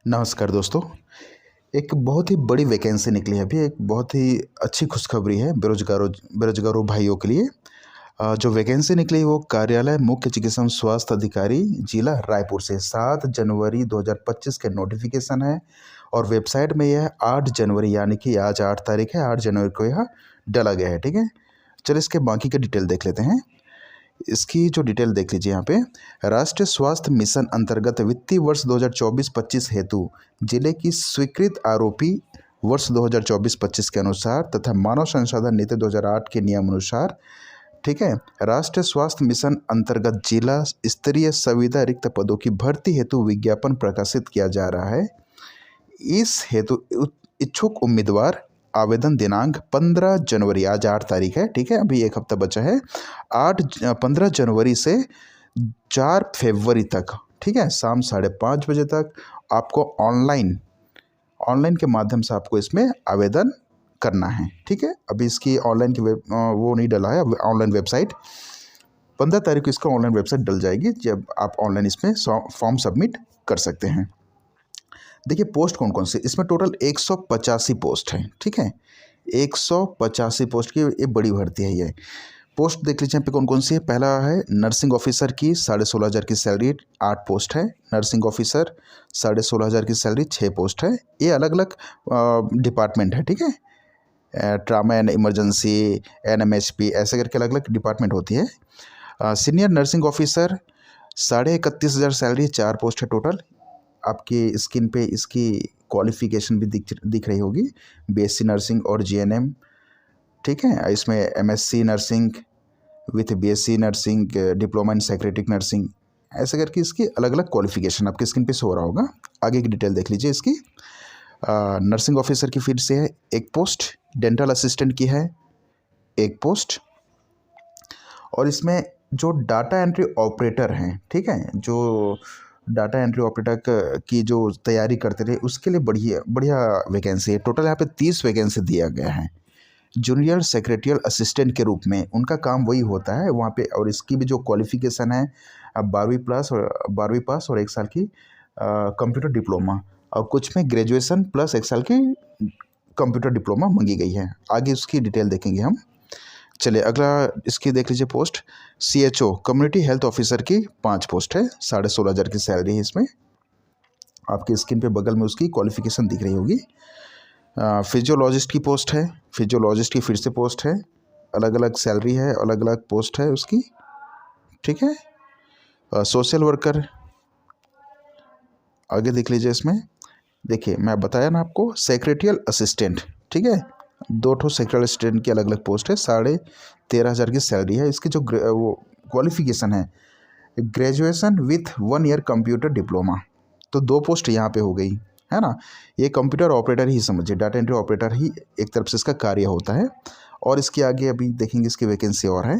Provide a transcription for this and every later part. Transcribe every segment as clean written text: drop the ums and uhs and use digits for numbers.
नमस्कार दोस्तों। एक बहुत ही बड़ी वैकेंसी निकली है अभी। एक बहुत ही अच्छी खुशखबरी है बेरोजगारों भाइयों के लिए। जो वैकेंसी निकली है वो कार्यालय मुख्य चिकित्सा स्वास्थ्य अधिकारी जिला रायपुर से 7 जनवरी 2025 के नोटिफिकेशन है। और वेबसाइट में यह 8 जनवरी यानी कि आज 8 तारीख है, 8 जनवरी को यह डाला गया है। ठीक है, चलिए इसके बाकी के डिटेल देख लेते हैं। इसकी जो डिटेल देख लीजिए यहाँ पे। राष्ट्रीय स्वास्थ्य मिशन अंतर्गत वित्तीय वर्ष 2024-25 हेतु जिले की स्वीकृत आरोपी वर्ष 2024-25 के अनुसार तथा मानव संसाधन नीति 2008 के नियम अनुसार, ठीक है, राष्ट्रीय स्वास्थ्य मिशन अंतर्गत जिला स्तरीय संविदा रिक्त पदों की भर्ती हेतु विज्ञापन प्रकाशित किया जा रहा है। इस हेतु इच्छुक उम्मीदवार आवेदन दिनांक 15 जनवरी, आज 8 तारीख है, ठीक है, अभी एक हफ्ता बचा है, 15 जनवरी से 4 फरवरी तक, ठीक है, शाम 5:30 बजे तक आपको ऑनलाइन के माध्यम से आपको इसमें आवेदन करना है। ठीक है, अभी इसकी ऑनलाइन की वो नहीं डला है, ऑनलाइन वेबसाइट 15 तारीख को इसका ऑनलाइन वेबसाइट डल जाएगी, जब आप ऑनलाइन इसमें फॉर्म सबमिट कर सकते हैं। देखिए पोस्ट कौन कौन से, इसमें टोटल 185 पोस्ट हैं। ठीक है, 185 पोस्ट की ये बड़ी भर्ती है। ये पोस्ट देख लीजिए यहाँ पे कौन कौन सी है। पहला है नर्सिंग ऑफिसर की 16,500 की सैलरी, 8 पोस्ट है। नर्सिंग ऑफिसर 16,500 की सैलरी, 6 पोस्ट है। ये अलग अलग डिपार्टमेंट है। ठीक है, ट्रामा एंड इमरजेंसी, NMHP, ऐसे करके अलग अलग डिपार्टमेंट होती है। Senior nursing officer 31,500 salary, 4 post है टोटल। आपकी स्क्रीन पे इसकी क्वालिफिकेशन भी दिख रही होगी, BSc नर्सिंग और GNM। ठीक है, इसमें MSc nursing with BSc nursing, diploma in psychiatric nursing, ऐसे करके इसकी अलग अलग क्वालिफिकेशन आपकी स्क्रीन पे शो हो रहा होगा। आगे की डिटेल देख लीजिए इसकी। नर्सिंग ऑफिसर की फील्ड से है 1 पोस्ट, डेंटल असिस्टेंट की है 1 पोस्ट, और इसमें जो डाटा एंट्री ऑपरेटर हैं, ठीक है, जो डाटा एंट्री ऑपरेटर की जो तैयारी करते रहे उसके लिए बढ़िया वैकेंसी है। टोटल यहाँ पे 30 वैकेंसी दिया गया है। जूनियर सेक्रेटरियल असिस्टेंट के रूप में उनका काम वही होता है वहाँ पे। और इसकी भी जो क्वालिफिकेशन है 12वीं पास और 1 साल की कंप्यूटर डिप्लोमा, और कुछ में ग्रेजुएशन प्लस 1 साल की कंप्यूटर डिप्लोमा मांगी गई है। आगे उसकी डिटेल देखेंगे हम। चलिए अगला इसकी देख लीजिए post. CHO community health officer की 5 पोस्ट है, 16,500 की सैलरी है। इसमें आपकी स्क्रीन पे बगल में उसकी क्वालिफिकेशन दिख रही होगी। फिजियोलॉजिस्ट की पोस्ट है, फिजियोलॉजिस्ट की फिर से पोस्ट है, अलग अलग सैलरी है, अलग अलग पोस्ट है उसकी। ठीक है, सोशल वर्कर आगे देख लीजिए। इसमें देखिए मैं बताया ना आपको, सेक्रेटरियल असिस्टेंट, ठीक है, 2 सेक्रेटरियल असिस्टेंट की अलग अलग पोस्ट है, 13,500 की सैलरी है। इसकी जो वो क्वालिफिकेशन है graduation with 1 year computer diploma, तो 2 पोस्ट यहाँ पे हो गई है ना। ये कंप्यूटर ऑपरेटर ही समझिए, डाटा एंट्री ऑपरेटर ही एक तरफ से इसका कार्य होता है। और इसके आगे अभी देखेंगे इसकी वैकेंसी और है।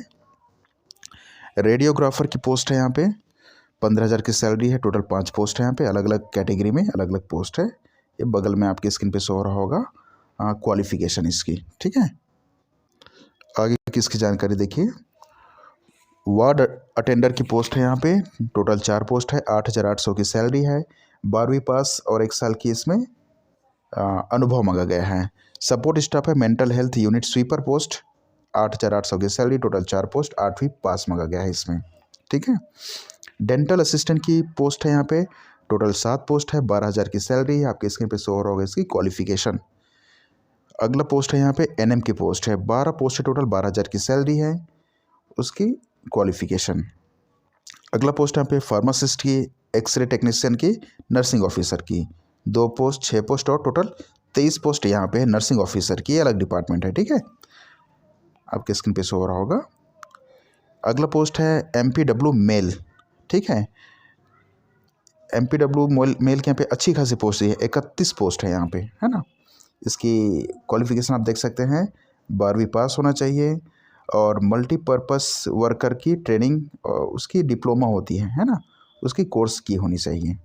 रेडियोग्राफर की पोस्ट है यहाँ पे, 15,000 की सैलरी है। टोटल 5 पोस्ट है यहाँ पे, अलग अलग कैटेगरी में अलग अलग पोस्ट है। ये बगल में आपकी स्क्रीन पे शो हो रहा होगा क्वालिफिकेशन इसकी। ठीक है, आगे की इसकी जानकारी देखिए। वार्ड अटेंडर की पोस्ट है यहाँ पे, टोटल 4 पोस्ट है, 8,800 की सैलरी है। 12वीं पास और 1 साल की इसमें अनुभव मांगा गया है। सपोर्ट स्टाफ है, mental health unit sweeper post, 8,800 की सैलरी, टोटल 4 पोस्ट, 8वीं पास मांगा गया है इसमें। ठीक है, डेंटल असिस्टेंट की पोस्ट है यहाँ पे, टोटल 7 पोस्ट है, 12,000 की सैलरी है। आपके स्क्रीन पे शो हो रहा होगा इसकी क्वालिफिकेशन। अगला पोस्ट है यहाँ पे NM की पोस्ट है, 12 पोस्ट है टोटल, 12,000 की सैलरी है, उसकी क्वालिफिकेशन। अगला पोस्ट यहाँ पे फार्मासिस्ट की, एक्सरे टेक्नीशियन की, नर्सिंग ऑफिसर की 2 पोस्ट, 6 पोस्ट और टोटल 23 पोस्ट यहाँ पे है नर्सिंग ऑफिसर की, अलग डिपार्टमेंट है। ठीक है, आपके स्क्रीन पे शो हो रहा होगा। अगला पोस्ट है MPW मेल, ठीक है, MPW मेल के यहाँ पे अच्छी खासी पोस्ट है, 31 पोस्ट है यहाँ पे, है ना। इसकी क्वालिफिकेशन आप देख सकते हैं, 12वीं पास होना चाहिए, और मल्टीपर्पस वर्कर की ट्रेनिंग उसकी डिप्लोमा होती है ना, उसकी कोर्स की होनी चाहिए।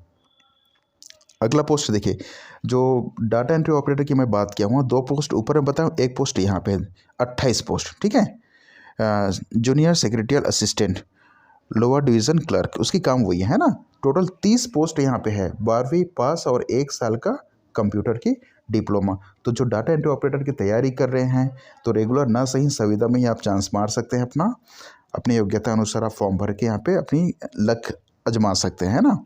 अगला पोस्ट देखिए, जो डाटा एंट्री ऑपरेटर की मैं बात किया हूँ, 2 पोस्ट ऊपर में बताऊँ, 1 पोस्ट यहाँ पे, 28 पोस्ट। ठीक है, junior secretarial assistant lower division clerk, उसकी काम वही है ना, टोटल 30 पोस्ट यहाँ पे है, 12वीं पास और 1 साल का कंप्यूटर की डिप्लोमा। तो जो डाटा एंट्री ऑपरेटर की तैयारी कर रहे हैं तो रेगुलर ना सही संविदा में ही आप चांस मार सकते हैं अपना, अपनी योग्यता अनुसार आप फॉर्म भर के यहाँ पे अपनी लक आजमा सकते हैं ना।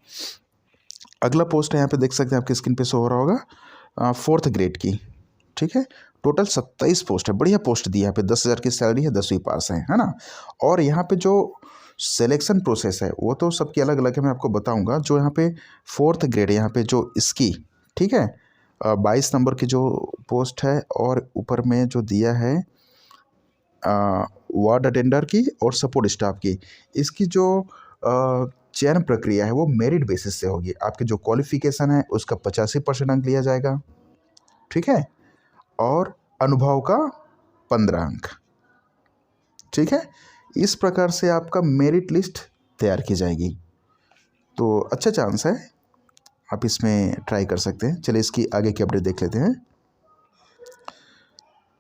अगला पोस्ट है, यहाँ पे देख सकते हैं आपकी स्क्रीन पे शो हो रहा होगा, 4th ग्रेड की, ठीक है। टोटल 27 पोस्ट है, बढ़िया पोस्ट दी है यहाँ पे, 10,000 की सैलरी है, 10वीं पास है ना। और यहाँ पे जो सिलेक्शन प्रोसेस है वो तो सबकी अलग अलग है, मैं आपको बताऊंगा। जो यहाँ पे 4th ग्रेड यहाँ पे जो इसकी, ठीक है, 22 नंबर की जो पोस्ट है, और ऊपर में जो दिया है वार्ड अटेंडर की और सपोर्ट स्टाफ की, इसकी जो चयन प्रक्रिया है वो मेरिट बेसिस से होगी। आपके जो क्वालिफिकेशन है उसका 85% अंक लिया जाएगा, ठीक है, और अनुभव का 15 अंक, ठीक है। इस प्रकार से आपका मेरिट लिस्ट तैयार की जाएगी। तो अच्छा चांस है, आप इसमें ट्राई कर सकते हैं। चलिए इसकी आगे की अपडेट देख लेते हैं।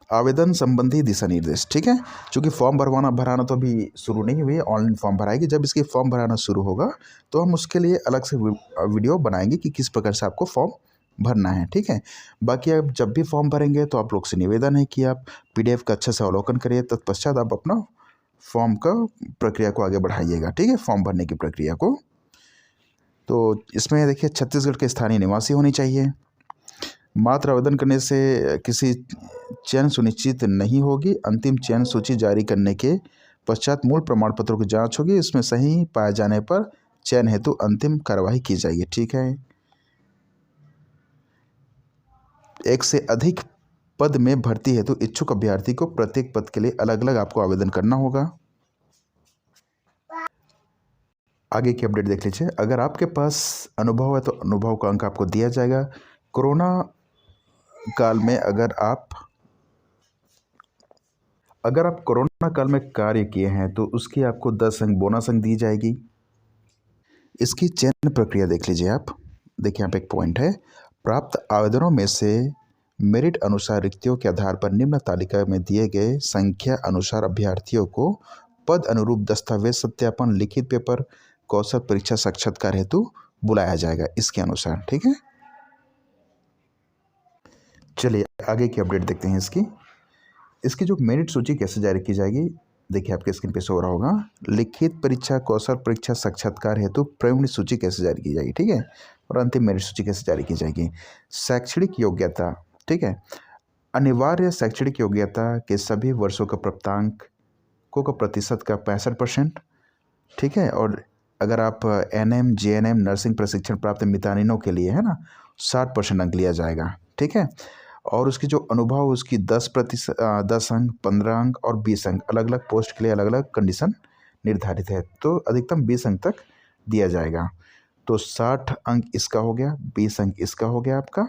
आवेदन संबंधी दिशा निर्देश, ठीक है। क्योंकि फॉर्म भराना तो अभी शुरू नहीं हुई है, ऑनलाइन फॉर्म भराएगी। जब इसकी फॉर्म भराना शुरू होगा तो हम उसके लिए अलग से वीडियो बनाएंगे कि किस प्रकार से आपको फॉर्म भरना है, ठीक है। बाकी आप जब भी फॉर्म भरेंगे तो आप लोग से निवेदन है कि आप PDF का अच्छे से अवलोकन करिए, तत्पश्चात आप अपना फॉर्म का प्रक्रिया को आगे बढ़ाइएगा, ठीक है, फॉर्म भरने की प्रक्रिया को। तो इसमें देखिए, छत्तीसगढ़ के स्थानीय निवासी होनी चाहिए। मात्र आवेदन करने से किसी चयन सुनिश्चित नहीं होगी। अंतिम चयन सूची जारी करने के पश्चात मूल प्रमाण पत्रों की जांच होगी। इसमें सही पाए जाने पर चयन हेतु अंतिम कार्यवाही की जाएगी, ठीक है। एक से अधिक पद में भर्ती हेतु इच्छुक अभ्यर्थी को प्रत्येक पद के लिए अलग अलग आपको आवेदन करना होगा। आगे की अपडेट देख लीजिए। अगर आपके पास अनुभव है तो अनुभव का अंक आपको दिया जाएगा। कोरोना काल में अगर आप कोरोना काल में कार्य किए हैं तो उसकी आपको 10 अंक बोनस अंक दी जाएगी। इसकी चयन प्रक्रिया देख लीजिए आप। देखिए यहाँ पे एक पॉइंट है, प्राप्त आवेदनों में से मेरिट अनुसार रिक्तियों के आधार पर निम्न तालिका में दिए गए संख्या अनुसार अभ्यर्थियों को पद अनुरूप दस्तावेज सत्यापन, लिखित पेपर, कौशल परीक्षा, साक्षात्कार हेतु बुलाया जाएगा इसके अनुसार, ठीक है। चलिए आगे की अपडेट देखते हैं इसकी जो मेरिट सूची कैसे जारी की जाएगी। देखिए आपके स्क्रीन पे शो हो रहा होगा। लिखित परीक्षा, कौशल परीक्षा, साक्षात्कार हेतु प्रवीण सूची कैसे जारी की जाएगी, ठीक है, और अंतिम मेरिट सूची कैसे जारी की जाएगी। शैक्षणिक योग्यता, ठीक है, अनिवार्य शैक्षणिक योग्यता के सभी वर्षों का प्राप्तांकों का प्रतिशत का 65%, ठीक है। और अगर आप NM, JNM नर्सिंग प्रशिक्षण प्राप्त मितानिनों के लिए है ना, 60% अंक लिया जाएगा, ठीक है। और उसकी जो अनुभव, उसकी 10 अंक, 15 अंक और 20 अंक, अलग अलग पोस्ट के लिए अलग अलग कंडीशन निर्धारित है। तो अधिकतम 20 अंक तक दिया जाएगा। तो 60 अंक इसका हो गया, 20 अंक इसका हो गया आपका,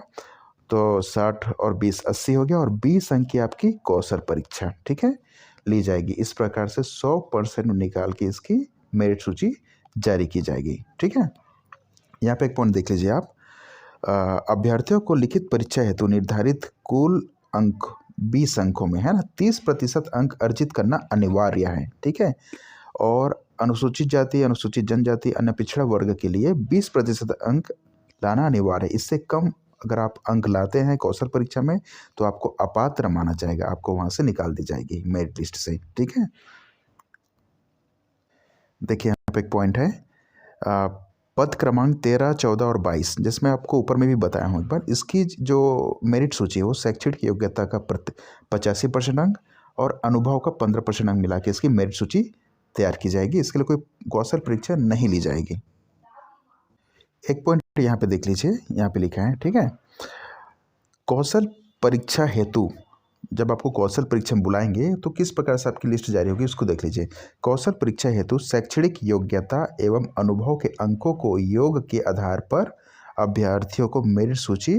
तो 60 और 20 80 हो गया, और 20 अंक की आपकी कौशल परीक्षा, ठीक है, ली जाएगी। इस प्रकार से 100% निकाल के इसकी मेरिट सूची जारी की जाएगी, ठीक है। यहाँ पे एक पॉइंट देख लीजिए आप। अभ्यर्थियों को लिखित परीक्षा हेतु निर्धारित कुल अंक 20 अंकों में है ना 30% अंक अर्जित करना अनिवार्य है, ठीक है। और अनुसूचित जाति, अनुसूचित जनजाति, अन्य पिछड़ा वर्ग के लिए 20% अंक लाना अनिवार्य है। इससे कम अगर आप अंक लाते हैं कौशल परीक्षा में तो आपको अपात्र माना जाएगा, आपको वहाँ से निकाल दी जाएगी मेरिट लिस्ट से, ठीक है। देखिए यहाँ पे एक पॉइंट है, पद क्रमांक 13, 14 और 22, जिसमें आपको ऊपर में भी बताया हूँ एक बार। इसकी जो मेरिट सूची है वो शैक्षणिक योग्यता का 85% अंक और अनुभव का 15% अंक मिला के इसकी मेरिट सूची तैयार की जाएगी। इसके लिए कोई कौशल परीक्षा नहीं ली जाएगी। एक पॉइंट यहाँ पे देख लीजिए, यहाँ पे लिखा है, ठीक है, कौशल परीक्षा हेतु जब आपको कौशल परीक्षा में बुलाएंगे तो किस प्रकार से आपकी लिस्ट जारी होगी उसको देख लीजिए। कौशल परीक्षा हेतु शैक्षणिक योग्यता एवं अनुभव के अंकों को योग के आधार पर अभ्यर्थियों को मेरिट सूची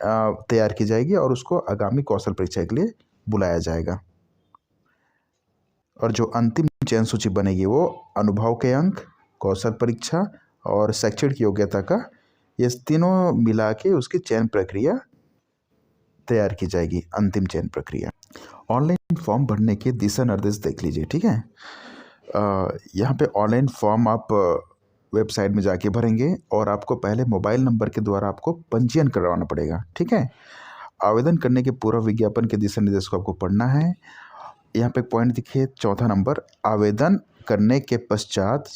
तैयार की जाएगी और उसको आगामी कौशल परीक्षा के लिए बुलाया जाएगा। और जो अंतिम चयन सूची बनेगी वो अनुभव के अंक, कौशल परीक्षा और शैक्षणिक योग्यता का, ये तीनों मिला के उसकी चयन प्रक्रिया तैयार की जाएगी, अंतिम चयन प्रक्रिया। ऑनलाइन फॉर्म भरने के दिशा निर्देश देख लीजिए, ठीक है। यहाँ पे ऑनलाइन फॉर्म आप वेबसाइट में जाके भरेंगे और आपको पहले मोबाइल नंबर के द्वारा आपको पंजीयन करवाना पड़ेगा, ठीक है। आवेदन करने के पूर्व विज्ञापन के दिशा निर्देश को आपको पढ़ना है। यहाँ पे पॉइंट देखिए, चौथा नंबर, आवेदन करने के पश्चात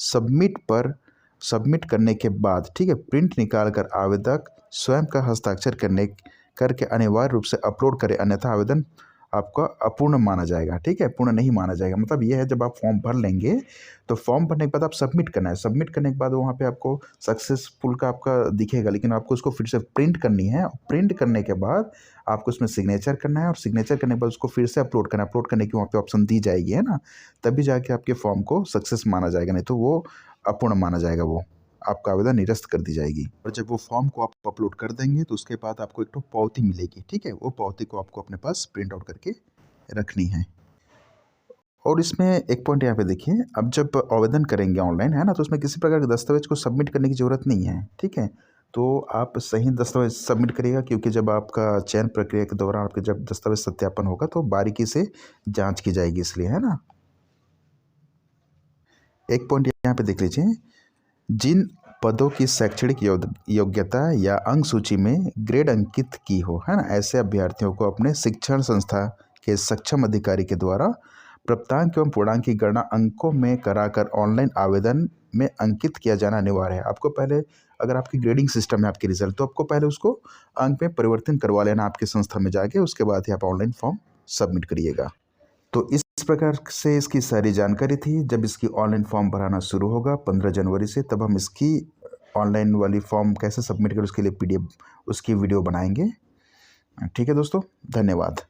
सबमिट करने के बाद, ठीक है, प्रिंट निकाल कर आवेदक स्वयं का हस्ताक्षर करके अनिवार्य रूप से अपलोड करें, अन्यथा आवेदन आपका अपूर्ण माना जाएगा, ठीक है, पूर्ण नहीं माना जाएगा। मतलब ये है, जब आप फॉर्म भर लेंगे तो फॉर्म भरने के बाद आप सबमिट करना है, सबमिट करने के बाद वहाँ पे आपको सक्सेसफुल का आपका दिखेगा, लेकिन आपको उसको फिर से प्रिंट करनी है। प्रिंट करने के बाद आपको उसमें सिग्नेचर करना है और सिग्नेचर करने के बाद उसको फिर से अपलोड करना है। अपलोड करने की वहाँ पे ऑप्शन दी जाएगी, है ना, तभी जाके आपके फॉर्म को सक्सेस माना जाएगा, नहीं तो वो अपूर्ण माना जाएगा, वो आपका आवेदन निरस्त कर दी जाएगी। और जब वो फॉर्म को आप अपलोड कर देंगे तो उसके बाद आपको एक तो पावती मिलेगी, ठीक है, वो पावती को आपको अपने पास प्रिंट आउट करके रखनी है। और इसमें एक पॉइंट यहाँ पे देखिए, अब जब आवेदन करेंगे ऑनलाइन, है ना, तो उसमें किसी प्रकार के दस्तावेज को सबमिट करने की ज़रूरत नहीं है, ठीक है। तो आप सही दस्तावेज सबमिट करिएगा, क्योंकि जब आपका चयन प्रक्रिया के दौरान आपके जब दस्तावेज सत्यापन होगा तो बारीकी से जांच की जाएगी, इसलिए, है ना। एक पॉइंट यहाँ पे देख लीजिए, जिन पदों की शैक्षणिक योग्यता या अंक सूची में ग्रेड अंकित की हो, है ना, ऐसे अभ्यर्थियों को अपने शिक्षण संस्था के सक्षम अधिकारी के द्वारा प्राप्तांक एवं पूर्णांक की गणना अंकों में कराकर ऑनलाइन आवेदन में अंकित किया जाना अनिवार्य है। आपको पहले, अगर आपकी ग्रेडिंग सिस्टम है आपकी रिजल्ट, तो आपको पहले उसको अंक में परिवर्तन करवा लेना आपकी संस्था में जाके, उसके बाद ही आप ऑनलाइन फॉर्म सबमिट करिएगा। तो इस प्रकार से इसकी सारी जानकारी थी। जब इसकी ऑनलाइन फॉर्म भराना शुरू होगा 15 जनवरी से, तब हम इसकी ऑनलाइन वाली फॉर्म कैसे सबमिट करें उसके लिए PDF उसकी वीडियो बनाएंगे। ठीक है दोस्तों, धन्यवाद।